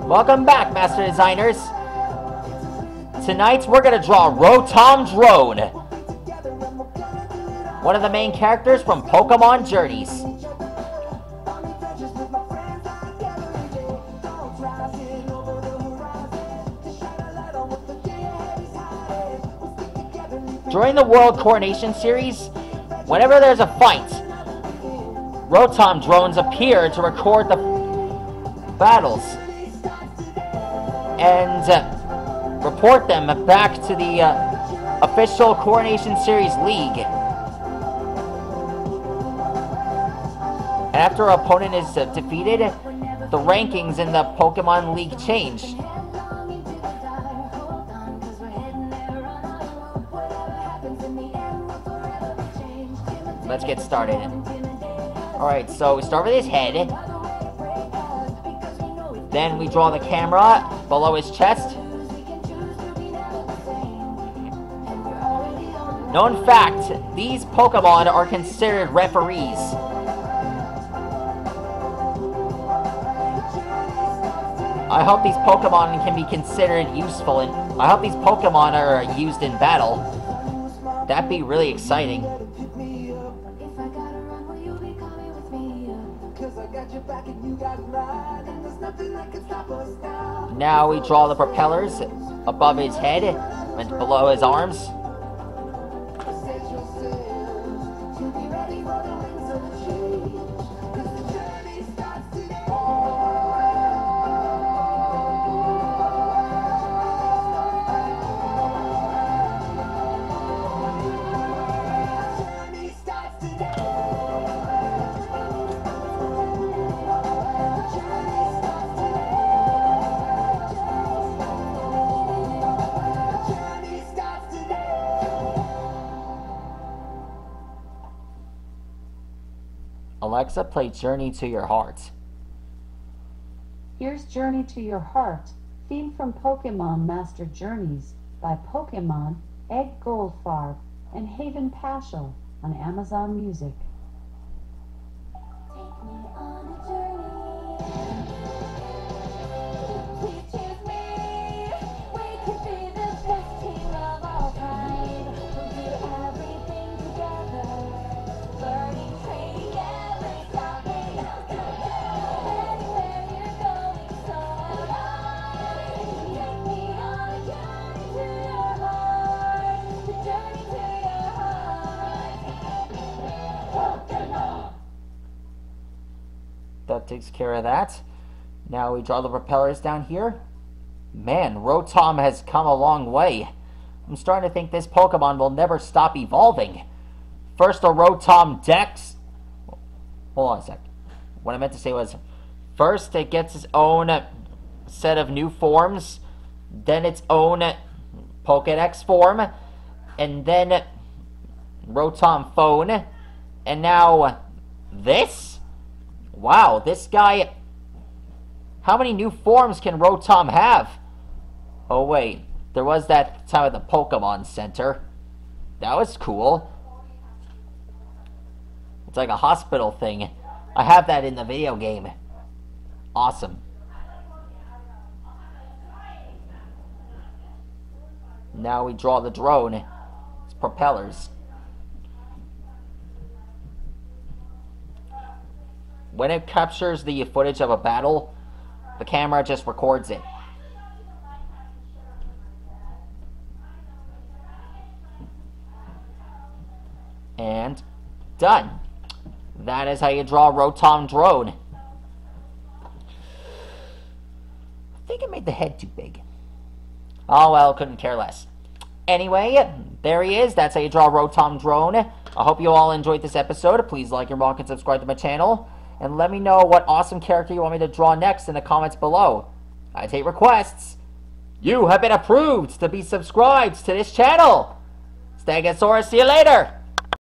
Welcome back, Master Designers. Tonight we're gonna draw Rotom Drone, one of the main characters from Pokemon Journeys. During the World Coronation Series, whenever there's a fight, Rotom drones appear to record the battles and report them back to the official Coronation Series League. And after an opponent is defeated, the rankings in the Pokemon League change. Let's get started. Alright, so we start with his head. Then we draw the camera below his chest. Known fact, these Pokemon are considered referees. I hope these Pokemon can be considered useful, and I hope these Pokemon are used in battle. That'd be really exciting. Now we draw the propellers above his head and below his arms. Alexa, play Journey to Your Heart. Here's Journey to Your Heart, theme from Pokemon Master Journeys by Pokemon, Egg Goldfarb, and Haven Paschal on Amazon Music. Take me on a journey. Please choose me. We could be the best team of all time. We'll do everything together. Learning, training, every topic. Anywhere you're going, so am I. Take me on a journey to your heart. The journey to your heart. Pokemon. That takes care of that. Now we draw the propellers down here. Man, Rotom has come a long way. I'm starting to think this Pokemon will never stop evolving. First a Rotom Dex. Hold on a sec. What I meant to say was, first it gets its own set of new forms, then its own Pokedex form, and then Rotom Phone, and now this? Wow, this guy... How many new forms can Rotom have? Oh wait, there was that time at the Pokemon Center. That was cool. It's like a hospital thing. I have that in the video game. Awesome. Now we draw the drone. Its propellers. When it captures the footage of a battle, the camera just records it. And done. That is how you draw a Rotom drone. I think I made the head too big. Oh well, couldn't care less. Anyway, there he is. That's how you draw a Rotom drone. I hope you all enjoyed this episode. Please like and rock and subscribe to my channel. And let me know what awesome character you want me to draw next in the comments below. I take requests. You have been approved to be subscribed to this channel. Stegosaurus, see you later.